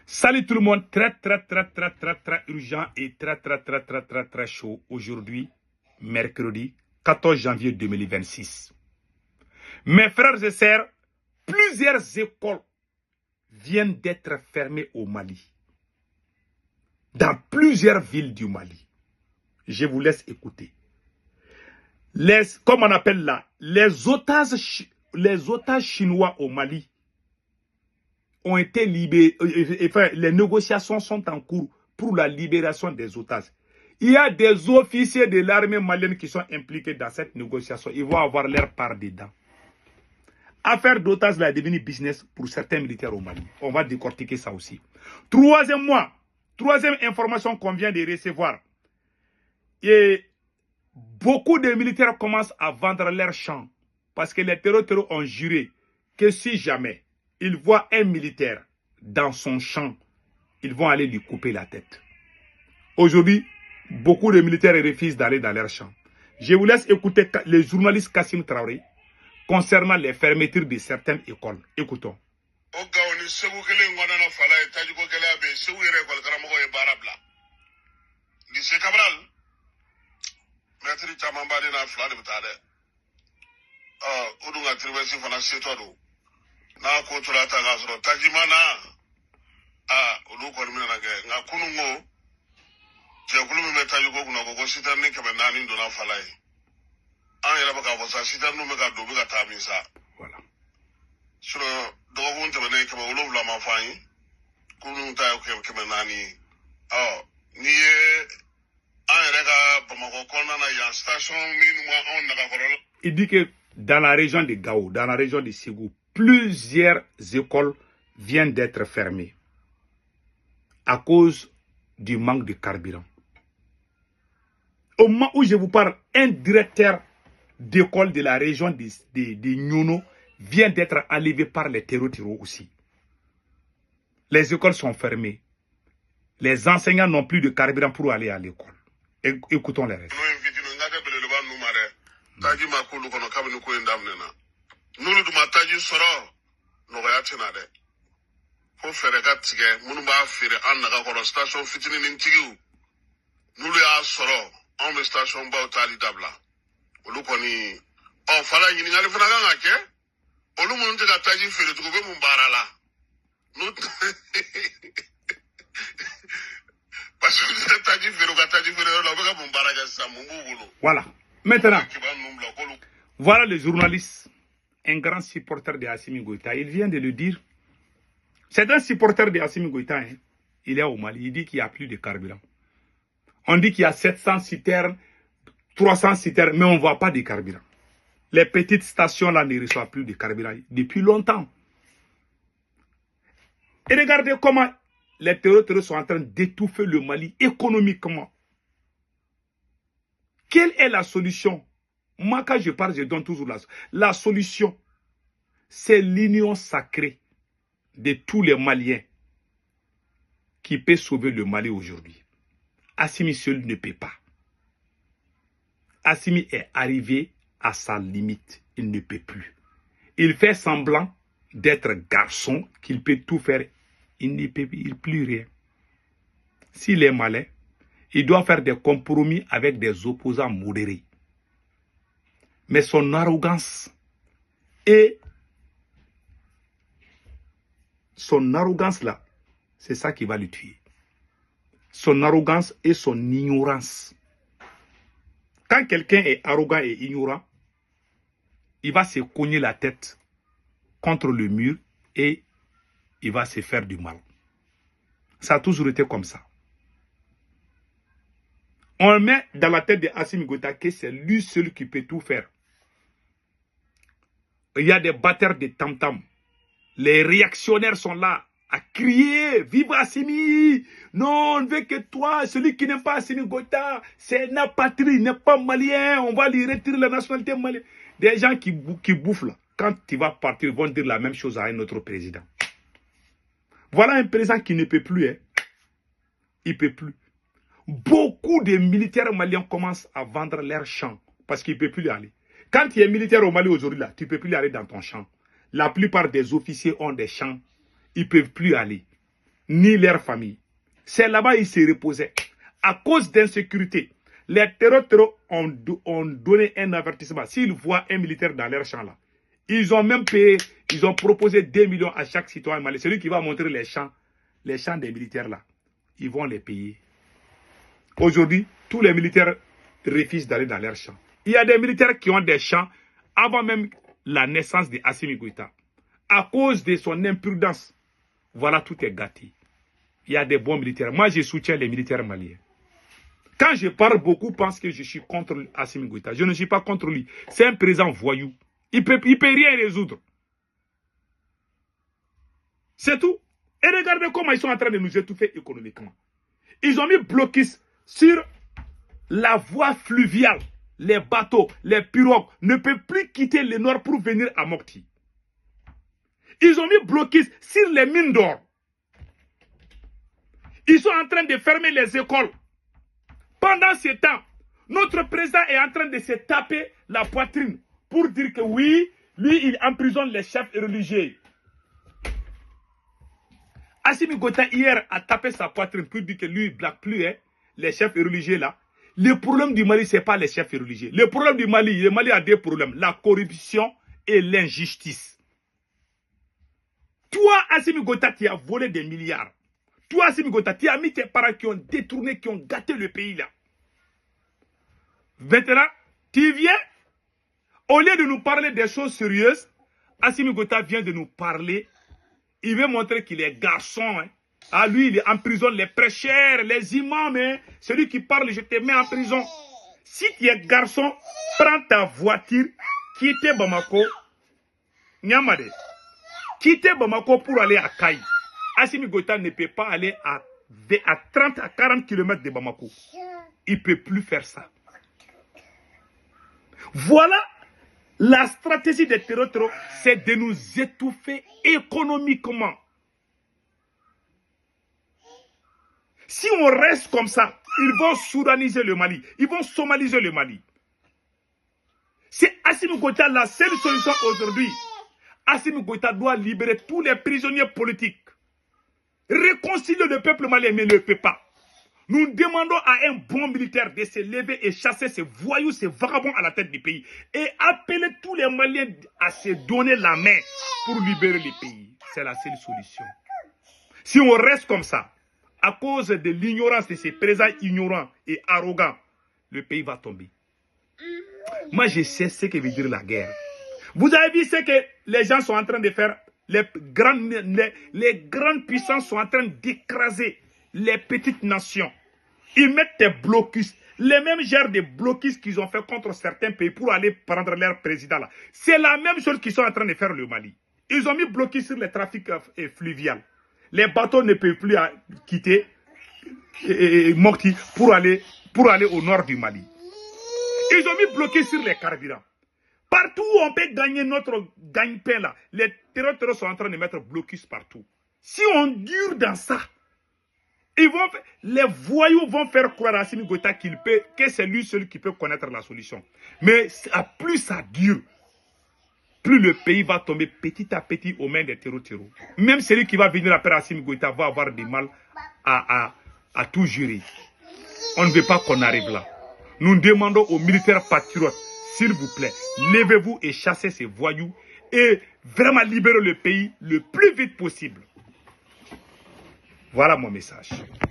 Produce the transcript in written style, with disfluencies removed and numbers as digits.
Salut tout le monde, très urgent et très chaud aujourd'hui, mercredi 14 janvier 2026. Mes frères et sœurs, plusieurs écoles viennent d'être fermées au Mali. Dans plusieurs villes du Mali. Je vous laisse écouter. Comme on appelle là, les otages chinois au Mali ont été libérés. Enfin, les négociations sont en cours pour la libération des otages. Il y a des officiers de l'armée malienne qui sont impliqués dans cette négociation. Ils vont avoir leur part dedans. Affaire d'otages est devenue business pour certains militaires au Mali. On va décortiquer ça aussi. Troisième information qu'on vient de recevoir. Et beaucoup de militaires commencent à vendre leurs champs parce que les terroristes ont juré que si jamais ils voient un militaire dans son champ, ils vont aller lui couper la tête. Aujourd'hui, beaucoup de militaires refusent d'aller dans leur champ. Je vous laisse écouter le journaliste Kassim Traoré concernant les fermetures de certaines écoles. Écoutons. Na ko tura ta ga soro tajimana olu ko mi na ge nga kunungo je kulu mi taji ko kuna ko sitar ni ke nani do na falai an yela baka bo sa sitar no me ga do bi ga ta mi sa Voilà. Suro do won te ne ke ba olu la ma fani kunun ta ke nani ni an yela ga ba ma ko na na ya station ni mo on na ga ko. Il dit que dans la région de Gao, dans la région de Ségou, plusieurs écoles viennent d'être fermées à cause du manque de carburant. Au moment où je vous parle, un directeur d'école de la région de Nyono vient d'être enlevé par les terroristes aussi. Les écoles sont fermées. Les enseignants n'ont plus de carburant pour aller à l'école. Écoutons les restes. Nulu duma taji soro no ya tina de ko fere ga tige munu ba fere an na ga station fitini nin tigiu nulu ya soro on be station ba tali dabla olu ko ni o fala yini ngali fana ga ngake olu mun tiga taji fere to be mun barala no parce que taji fere ga taji fere lo be ga mun baraga sa mun bulu. Voilà. Maintenant, voilà le journaliste, un grand supporter de Assimi Goïta. Il vient de le dire. C'est un supporter de Assimi Goïta. Hein. Il est au Mali. Il dit qu'il n'y a plus de carburant. On dit qu'il y a 700 citernes, 300 citernes, mais on ne voit pas de carburant. Les petites stations là ne reçoivent plus de carburant depuis longtemps. Et regardez comment les terroristes sont en train d'étouffer le Mali économiquement. Quelle est la solution? Moi, quand je parle, je donne toujours la solution. C'est l'union sacrée de tous les Maliens qui peut sauver le Mali aujourd'hui. Assimi seul ne peut pas. Assimi est arrivé à sa limite. Il ne peut plus. Il fait semblant d'être garçon, qu'il peut tout faire. Il ne peut plus rien. S'il est malin, il doit faire des compromis avec des opposants modérés. Mais son arrogance là, c'est ça qui va le tuer. Son arrogance et son ignorance. Quand quelqu'un est arrogant et ignorant, il va se cogner la tête contre le mur et il va se faire du mal. Ça a toujours été comme ça. On met dans la tête de Assimi Goïta que c'est lui seul qui peut tout faire. Il y a des batteurs de tam-tam. Les réactionnaires sont là à crier « Vive Assimi ! Non, on ne veut que toi, celui qui n'aime pas Assimi Goïta, c'est une patrie, n'est pas malien, on va lui retirer la nationalité malienne. » Des gens qui bouffent là, quand tu vas partir, vont dire la même chose à un autre président. Voilà un président qui ne peut plus. Hein. Il ne peut plus. Beaucoup de militaires maliens commencent à vendre leurs champs parce qu'ils ne peuvent plus y aller. Quand tu es militaire au Mali aujourd'hui, là, tu ne peux plus aller dans ton champ. La plupart des officiers ont des champs. Ils ne peuvent plus aller. ni leur famille. C'est là-bas qu'ils se reposaient. À cause d'insécurité, les terroristes ont donné un avertissement. S'ils voient un militaire dans leur champ là, ils ont même payé, ils ont proposé 2 millions à chaque citoyen malien. Celui qui va montrer les champs des militaires là, ils vont les payer. Aujourd'hui, tous les militaires refusent d'aller dans leurs champs. Il y a des militaires qui ont des champs avant même la naissance de Assimi Goïta. À cause de son imprudence, voilà, tout est gâté. Il y a des bons militaires. Moi, je soutiens les militaires maliens. Quand je parle, beaucoup pensent que je suis contre Assimi Goïta. Je ne suis pas contre lui. C'est un président voyou. Il peut rien résoudre. C'est tout. Et regardez comment ils sont en train de nous étouffer économiquement. Ils ont mis blocus sur la voie fluviale. Les bateaux, les pirogues ne peuvent plus quitter le nord pour venir à Mopti. Ils ont mis blocus sur les mines d'or. Ils sont en train de fermer les écoles. Pendant ce temps, notre président est en train de se taper la poitrine pour dire que oui, lui, il emprisonne les chefs religieux. Assimi Goïta, hier, a tapé sa poitrine pour dire que lui, il ne blague plus les chefs religieux là. Le problème du Mali, ce n'est pas les chefs religieux. Le problème du Mali, le Mali a deux problèmes. La corruption et l'injustice. Toi, Assimi Goïta, tu as volé des milliards. Toi, Assimi Goïta, tu as mis tes parents qui ont détourné, qui ont gâté le pays là. Maintenant, tu viens, au lieu de nous parler des choses sérieuses, Assimi Goïta vient de nous parler. Il veut montrer qu'il est garçon. Hein. Ah, lui, il emprisonne les prêcheurs, les imams. Hein. Celui qui parle, je te mets en prison. Si tu es garçon, prends ta voiture, quitte Bamako. Nyamade. Quitte Bamako pour aller à Kaï. Assimi Goïta ne peut pas aller à 30 à 40 km de Bamako. Il ne peut plus faire ça. Voilà la stratégie des terroristes, c'est de nous étouffer économiquement. Si on reste comme ça, ils vont soudaniser le Mali. Ils vont somaliser le Mali. C'est Assimi Goïta la seule solution aujourd'hui. Assimi Goïta doit libérer tous les prisonniers politiques. Réconcilier le peuple malien, mais il ne peut pas. Nous demandons à un bon militaire de se lever et chasser ces voyous, ces vagabonds à la tête du pays. Et appeler tous les Maliens à se donner la main pour libérer le pays. C'est la seule solution. Si on reste comme ça, à cause de l'ignorance de ces présidents ignorants et arrogants, le pays va tomber. Moi, je sais ce que veut dire la guerre. Vous avez vu ce que les gens sont en train de faire. Les grandes puissances sont en train d'écraser les petites nations. Ils mettent des blocus. Les mêmes genres de blocus qu'ils ont fait contre certains pays pour aller prendre leur président là. C'est la même chose qu'ils sont en train de faire le Mali. Ils ont mis blocus sur les trafics fluviaux. Les bateaux ne peuvent plus quitter Mopti pour aller au nord du Mali. Ils ont mis blocus sur les carburants. Partout où on peut gagner notre gagne-pain là, les terroristes sont en train de mettre blocus partout. Si on dure dans ça, les voyous vont faire croire à Assimi Goïta que c'est lui seul qui peut connaître la solution. Mais plus ça dure, plus le pays va tomber petit à petit aux mains des terroristes. Même celui qui va venir après Assimi Goïta va avoir du mal à tout gérer. On ne veut pas qu'on arrive là. Nous demandons aux militaires patriotes, s'il vous plaît, levez-vous et chassez ces voyous et vraiment libérez le pays le plus vite possible. Voilà mon message.